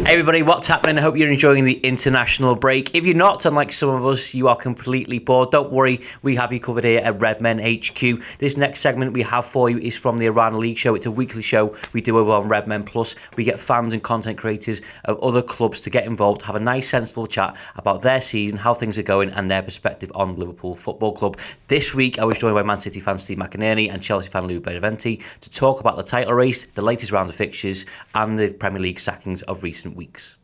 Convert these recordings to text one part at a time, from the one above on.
Hey everybody, what's happening? I hope you're enjoying the international break. If you're not, unlike some of us, you are completely bored, don't worry, we have you covered here at Redmen HQ. This next segment we have for you is from the Iran League show. It's a weekly show we do over on Redmen Plus. We get fans and content creators of other clubs to get involved, have a nice sensible chat about their season, how things are going and their perspective on Liverpool Football Club. This week I was joined by Man City fan Steve Mcinerney and Chelsea fan Lou Beneventi to talk about the title race, the latest round of fixtures and the Premier League sackings of recent weeks.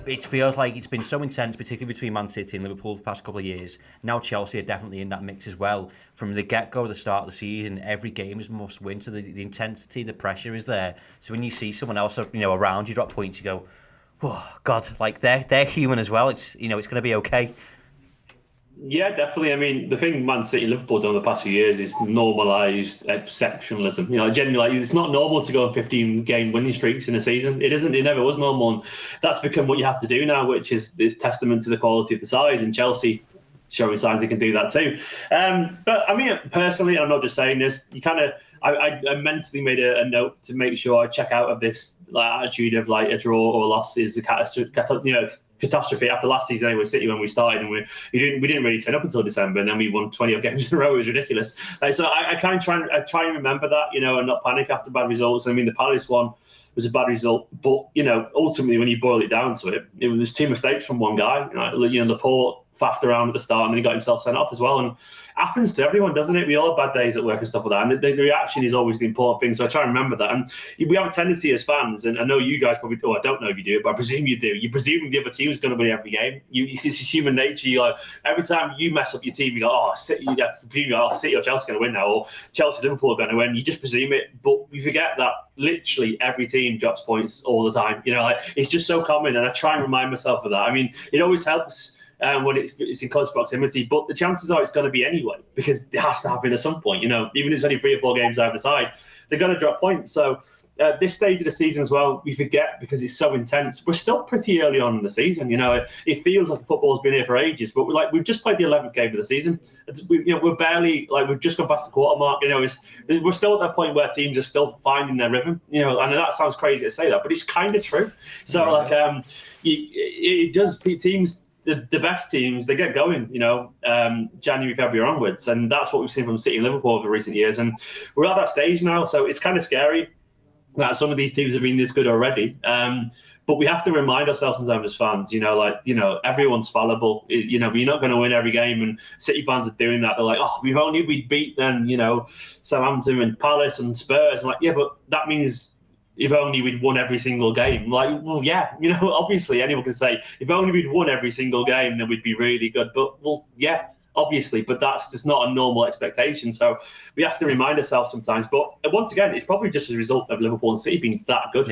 It feels like it's been so intense, particularly between Man City and Liverpool for the past couple of years. Now Chelsea are definitely in that mix as well. From the get-go, the start of the season, every game is must win, so the intensity, the pressure is there. So when you see someone else, around you drop points, you go, oh God, like they're human as well. It's it's going to be okay. Yeah, definitely. I mean, the thing Man City Liverpool done the past few years is normalised exceptionalism. Genuinely, it's not normal to go on 15-game winning streaks in a season. It isn't. It never was normal. And that's become what you have to do now, which is testament to the quality of the sides. And Chelsea showing signs they can do that too. But I mean, personally, and I'm not just saying this, I mentally made a note to make sure I check out of this attitude of a draw or loss is a catastrophe after last season anyway. City when we started and we didn't really turn up until December, and then we won 20 odd games in a row. It was ridiculous. So I try and remember that, and not panic after bad results. I mean, the Palace one was a bad result, but ultimately when you boil it down to it, there's two mistakes from one guy. Laporte faffed around at the start and then he got himself sent off as well. And happens to everyone, doesn't it? We all have bad days at work and stuff like that. And the reaction is always the important thing. So I try and remember that. And we have a tendency as fans, and I know you guys probably do, I don't know if you do, but I presume you do. You presume the other team is going to win every game. It's human nature. Every time you mess up your team, you go, City or Chelsea going to win now, or Chelsea, Liverpool are going to win. You just presume it, but you forget that literally every team drops points all the time. It's just so common, and I try and remind myself of that. I mean, it always helps when it's in close proximity, but the chances are it's going to be anyway, because it has to happen at some point. Even if it's only 3 or 4 games either side, they're going to drop points. So at this stage of the season as well, we forget because it's so intense. We're still pretty early on in the season. It feels like football's been here for ages, but we've just played the 11th game of the season. We're barely we've just gone past the quarter mark. We're still at that point where teams are still finding their rhythm. And that sounds crazy to say that, but it's kind of true. So it does. Teams. The best teams, they get going, January, February onwards. And that's what we've seen from City and Liverpool over recent years. And we're at that stage now. So it's kind of scary that some of these teams have been this good already. But we have to remind ourselves sometimes as fans, everyone's fallible. You're not going to win every game. And City fans are doing that. They're like, we'd beat them, Southampton and Palace and Spurs. And yeah, but that means if only we'd won every single game. Obviously anyone can say, if only we'd won every single game, then we'd be really good. But, obviously, but that's just not a normal expectation. So we have to remind ourselves sometimes. But once again, it's probably just as a result of Liverpool and City being that good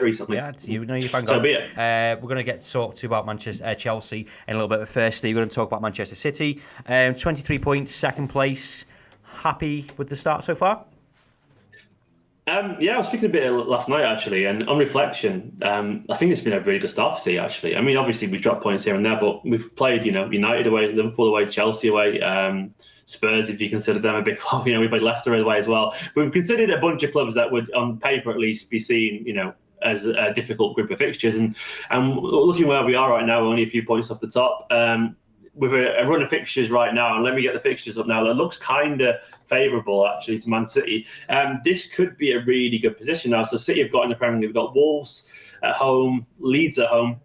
recently. Yeah, you're bang so on. Be it. We're going to get to talk to about Chelsea in a little bit. But firstly, we're going to talk about Manchester City. 23 points, second place. Happy with the start so far? I was thinking a bit last night, actually, and on reflection, I think it's been a really good start for City, actually. I mean, obviously, we've dropped points here and there, but we've played, United away, Liverpool away, Chelsea away, Spurs, if you consider them a big club. We played Leicester away as well. We've considered a bunch of clubs that would, on paper at least, be seen, as a difficult group of fixtures. And looking where we are right now, only a few points off the top, with a run of fixtures right now, and let me get the fixtures up now, that looks kind of favourable actually to Man City. This could be a really good position now. So City have got in the Premier League, we've got Wolves at home, Leeds at home,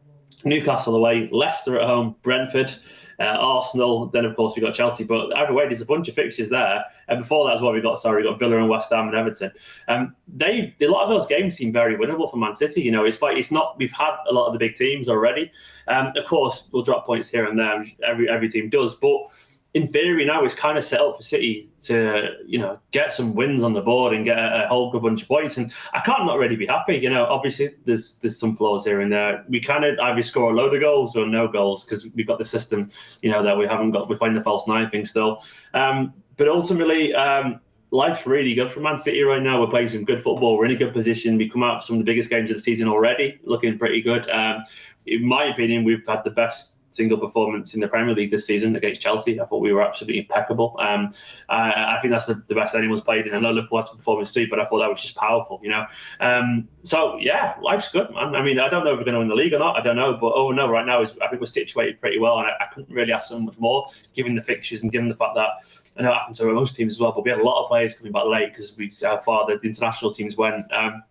Newcastle away, Leicester at home, Brentford, Arsenal, then of course we've got Chelsea. But either way, there's a bunch of fixtures there. And before that as well, we've got Villa and West Ham and Everton. A lot of those games seem very winnable for Man City. It's not, we've had a lot of the big teams already. Of course, we'll drop points here and there, every team does. But in theory now, it's kind of set up for City to, get some wins on the board and get a whole good bunch of points. And I can't not really be happy. Obviously there's some flaws here and there. We kind of either score a load of goals or no goals because we've got the system, that we haven't got. We're playing the false nine thing still. But ultimately, life's really good for Man City right now. We're playing some good football. We're in a good position. We come out of some of the biggest games of the season already, looking pretty good. In my opinion, we've had the best single performance in the Premier League this season against Chelsea. I thought we were absolutely impeccable. I think that's the best anyone's played in. I know Liverpool had some performance too, but I thought that was just powerful, So yeah, life's good, man. I mean, I don't know if we're going to win the league or not. I don't know, but right now I think we're situated pretty well, and I couldn't really ask so much more, given the fixtures and given the fact that I know it happened to most teams as well. But we had a lot of players coming back late because how far the international teams went. I'm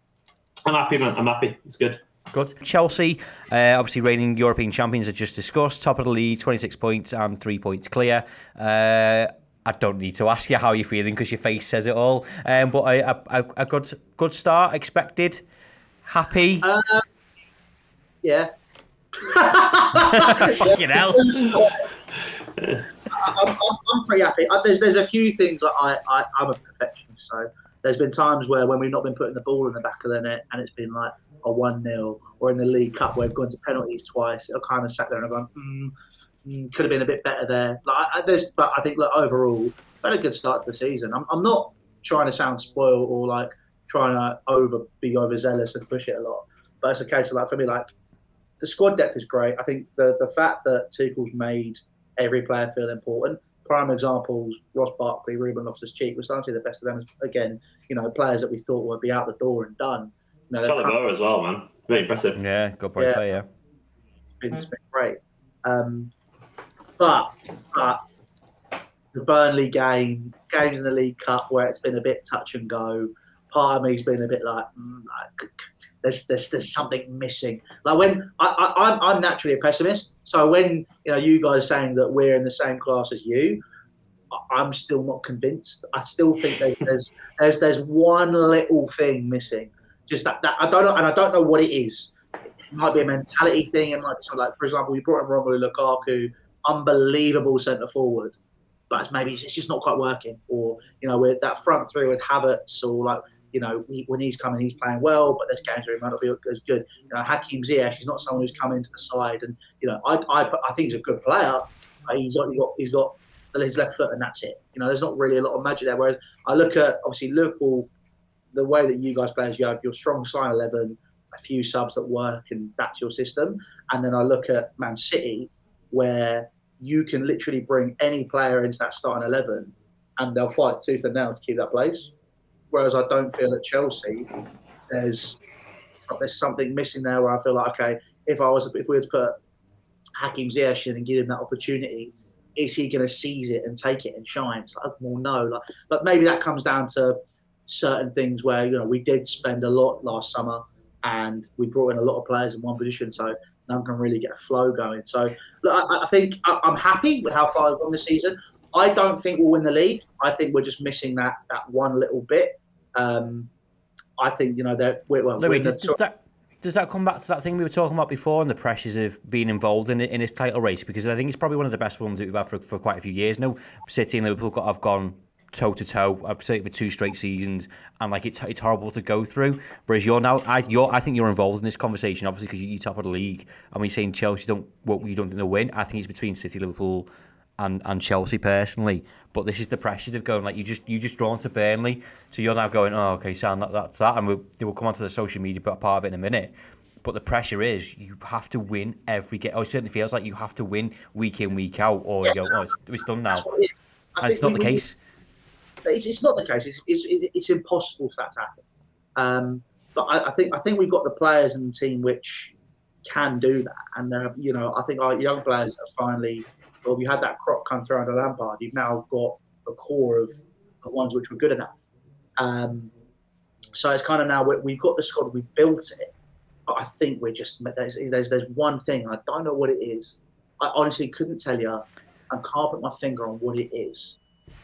happy, man. I'm happy. It's good. Good. Chelsea, obviously reigning European champions, as just discussed, top of the league, 26 points and 3 points clear. I don't need to ask you how you're feeling because your face says it all. But a good start expected. Happy. Yeah. Fucking hell. I'm pretty happy. There's a few things that I'm a perfectionist, so there's been times where when we've not been putting the ball in the back of the net and it's been like a 1-0, or in the League Cup where we've gone to penalties twice, I've kind of sat there and I've gone, could have been a bit better there. But I think overall, we've had a good start to the season. I'm not trying to sound spoiled or like trying to be overzealous and push it a lot, but it's a case of for me, the squad depth is great. I think the fact that Tuchel's made every player feel important. Prime examples: Ross Barkley, Ruben Loftus-Cheek. We're starting to see the best of them again. Players that we thought would be out the door and done. Chalobah as well, man. Very impressive. Yeah, good point. Yeah. It's been great. But the Burnley games in the League Cup where it's been a bit touch and go. Part of me's been a bit there's something missing. When I'm naturally a pessimist, so when you guys saying that we're in the same class as you, I'm still not convinced. I still think there's one little thing missing. Just that I don't know, and I don't know what it is. It might be a mentality thing. It might be something for example, we brought in Romelu Lukaku, unbelievable centre forward, but maybe it's just not quite working. Or with that front three with Havertz, or when he's coming, he's playing well, but there's games where he might not be as good. Hakim Ziyech, he's not someone who's come into the side, and I think he's a good player. He's got his left foot, and that's it. There's not really a lot of magic there. Whereas I look at obviously Liverpool, the way that you guys play is you have your strong side 11, a few subs that work, and that's your system. And then I look at Man City, where you can literally bring any player into that starting 11, and they'll fight tooth and nail to keep that place. Whereas I don't feel at Chelsea, there's something missing there where I feel like, okay, if we were to put Hakim Ziyech in and give him that opportunity, is he going to seize it and take it and shine? It's no. But maybe that comes down to certain things where we did spend a lot last summer and we brought in a lot of players in one position, so no one can really get a flow going. So I think I'm happy with how far we've gone this season. I don't think we'll win the league. I think we're just missing that one little bit. I think does that come back to that thing we were talking about before, and the pressures of being involved in this title race? Because I think it's probably one of the best ones that we've had for quite a few years now. City and Liverpool have gone toe to toe. I've said it for 2 straight seasons, and it's horrible to go through. Whereas I think you're involved in this conversation, obviously because you're top of the league. And when you're saying Chelsea you don't think they'll win, I think it's between City, Liverpool, and Chelsea personally. But this is the pressure of going you just drawn to Burnley, so you're now going, oh okay, so that's that, and we'll come on to the social media part of it in a minute. But the pressure is you have to win every game. It certainly feels like you have to win week in, week out, or you go, oh, it's done now. And it's not the case. It's not the case. It's impossible for that to happen. But I think we've got the players in the team which can do that, and I think our young players have finally. Well, you had that crop come through under Lampard. You've now got a core of ones which were good enough. So it's kind of now we've got the squad, we've built it, but I think we're just there's one thing, and I don't know what it is. I honestly couldn't tell you. I can't put my finger on what it is,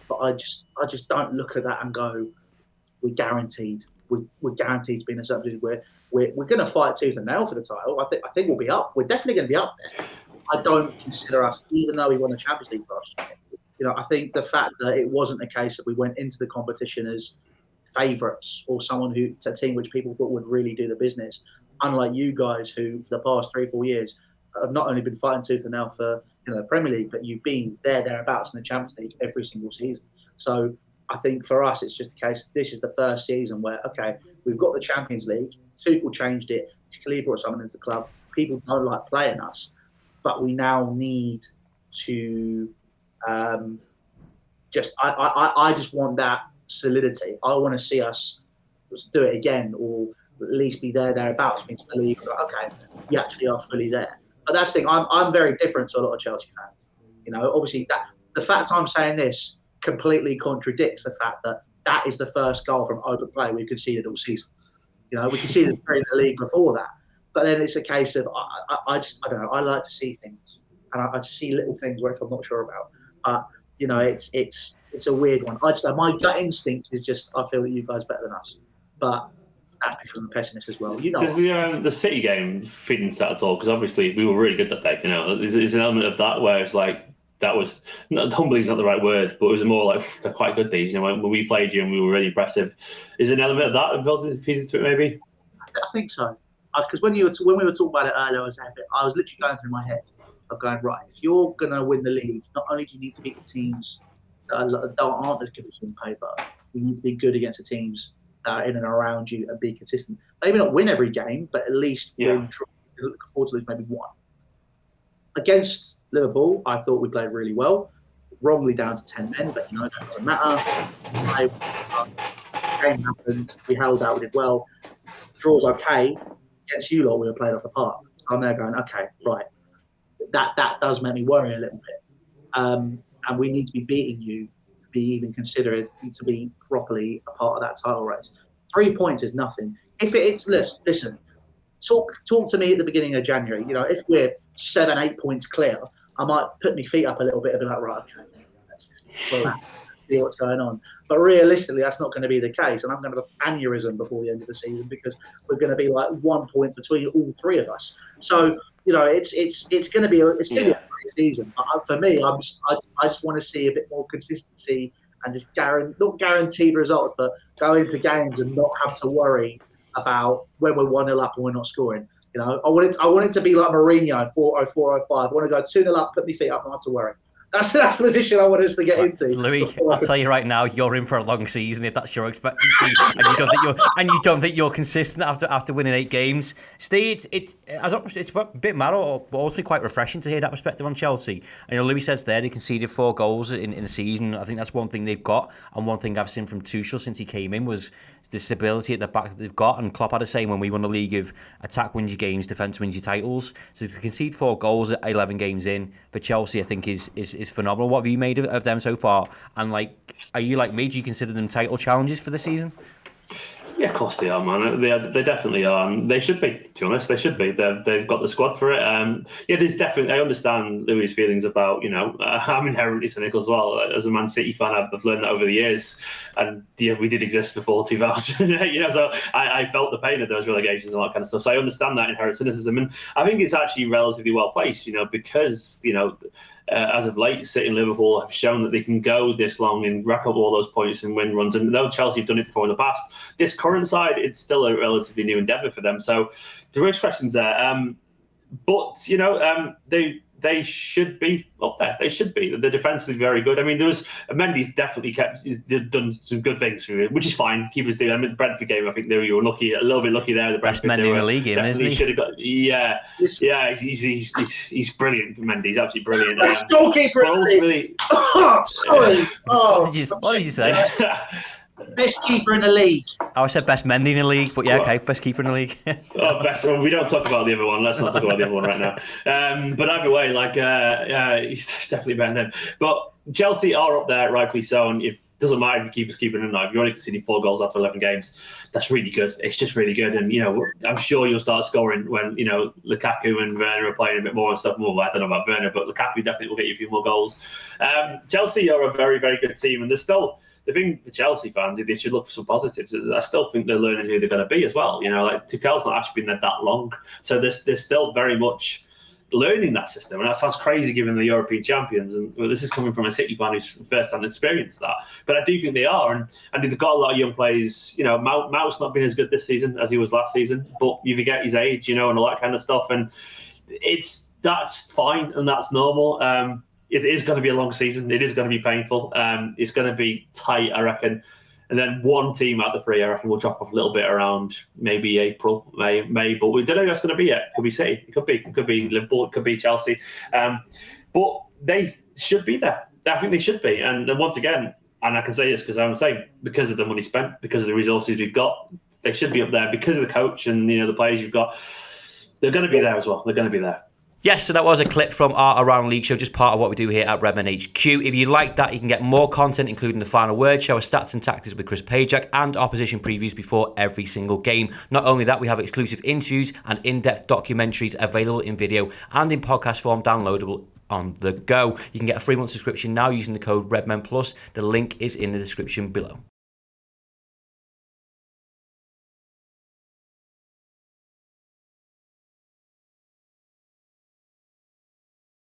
but I just don't look at that and go, we're guaranteed. We're guaranteed to be in a certain position where we're going to fight tooth and nail for the title. I think we'll be up. We're definitely going to be up there. I don't consider us, even though we won the Champions League last year. I think the fact that it wasn't a case that we went into the competition as favourites or a team which people thought would really do the business, unlike you guys who, for the past 3-4 years, have not only been fighting tooth and nail for the Premier League, but you've been thereabouts in the Champions League every single season. So I think for us, it's just the case. This is the first season where, okay, we've got the Champions League. Tuchel changed it. He clearly brought someone into the club. People don't like playing us. but we now need to I just want that solidity. I want to see us do it again, or at least be thereabouts. Means believe, okay, we actually are fully there. But that's the thing. I'm very different to a lot of Chelsea fans. You know, obviously the fact I'm saying this completely contradicts the fact that is the first goal from open play we've conceded all season. You know, we conceded 3 in the league before that. But then it's a case of I don't know. I like to see things, and I just see little things where I'm not sure about. But you know, it's a weird one. My gut instinct is just I feel that you guys are better than us, but that's because I'm a pessimist as well. You know, does the City game feed into that at all? Because obviously we were really good that day. You know, there's an element of that where it's like that was humbly is not the right word, but it was more like they're quite good these. You know, when we played you and we were really impressive, is an element of that feeds into it maybe? I think so. Because when we were talking about it earlier, I was literally going through my head of going, right, if you're going to win the league, not only do you need to beat the teams that aren't as good as you on paper, you need to be good against the teams that are in and around you and be consistent. Maybe not win every game, but at least win. Look forward to lose maybe one. Against Liverpool, I thought we played really well. Wrongly down to 10 men, but you know, that doesn't matter. Game happened, we held out, we did well. Draw's okay. Against you lot, we were played off the park. So I'm there going, okay, right. That does make me worry a little bit. And we need to be beating you to be even considered to be properly a part of that title race. 3 points is nothing. If it's listen, talk to me at the beginning of January. You know, if we're 7-8 points clear, I might put my feet up a little bit and be like, right, okay, let's just relax, see what's going on. But realistically, that's not going to be the case, and I'm going to have an aneurysm before the end of the season because we're going to be like 1 point between all 3 of us. So you know, it's going to be a great season. But for me, I just want to see a bit more consistency and just not guaranteed results, but go into games and not have to worry about when we're 1-0 up and we're not scoring. You know, I want it to be like Mourinho, 4-0, 4-0, 5. I want to go 2-0 up, put my feet up, and not have to worry. That's the position I want us to get into. Louis, I'll tell you right now, you're in for a long season if that's your expectancy, and you don't think you're consistent after winning 8 games. Steve, it's a bit mad, but also quite refreshing to hear that perspective on Chelsea. And you know, Louis says there they conceded 4 goals in the season. I think that's one thing they've got, and one thing I've seen from Tuchel since he came in was the stability at the back that they've got. And Klopp had a saying when we won the league of attack wins your games, defence wins your titles. So to concede 4 goals at 11 games in for Chelsea, I think is phenomenal. What have you made of them so far? And like, are you like me? Do you consider them title challenges for the season? Yeah, of course they are, man. They definitely are. And they should be, to be honest. They should be. They've got the squad for it. There's definitely. I understand Louis' feelings about, you know, I'm inherently cynical as well. As a Man City fan, I've learned that over the years. And yeah, we did exist before 2000. You know, so I felt the pain of those relegations and all that kind of stuff. So I understand that inherent cynicism, and I think it's actually relatively well placed. You know, because you know. As of late, City and Liverpool have shown that they can go this long and rack up all those points and win runs. And though Chelsea have done it before in the past, this current side, it's still a relatively new endeavour for them. So there is questions there. But, you know, they should be up there. They should be. They're defensively very good. I mean, Mendy's definitely done some good things for it, which is fine. Keepers do. I mean, the Brentford game, I think they were lucky, a little bit lucky there. The best Mendy in the league, isn't he? Should have got, yeah, he's brilliant. Mendy, he's absolutely brilliant. Best goalkeeper in the league. Oh, sorry. What did you say? Best keeper in the league. I said best Mendy in the league, but yeah, okay, best keeper in the league. Well, we don't talk about the other one. Let's not talk about the other one right now. But either way, he's definitely better than him. But Chelsea are up there, rightfully so. And it doesn't matter if you keep us keeping them alive. You're only conceding 4 goals after 11 games. That's really good. It's just really good. And, you know, I'm sure you'll start scoring when, you know, Lukaku and Werner are playing a bit more and stuff more. I don't know about Werner, but Lukaku definitely will get you a few more goals. Chelsea are a very, very good team. And there's still... The thing for Chelsea fans is they should look for some positives. I still think they're learning who they're going to be as well. You know, like Tuchel's not actually been there that long, so they're still very much learning that system. And that sounds crazy given the European champions. And well, this is coming from a City fan who's first-hand experienced that. But I do think they are, and they've got a lot of young players. You know, Mount's not been as good this season as he was last season, but you forget his age, you know, and all that kind of stuff. And that's fine and that's normal. It is going to be a long season. It is going to be painful. It's going to be tight, I reckon. And then one team out of the three, I reckon, will drop off a little bit around maybe April, May. But we don't know who that's going to be yet. Could be City. It could be Liverpool. It could be Chelsea. But they should be there. I think they should be. And once again, and I can say this because I'm saying because of the money spent, because of the resources we've got, they should be up there because of the coach and the players you've got. They're going to be there as well. They're going to be there. Yes, so that was a clip from our Around the League show, just part of what we do here at Redmen HQ. If you like that, you can get more content, including the Final Word show, our stats and tactics with Chris Pajak, and opposition previews before every single game. Not only that, we have exclusive interviews and in-depth documentaries available in video and in podcast form, downloadable on the go. You can get a 3-month subscription now using the code Redmen Plus. The link is in the description below.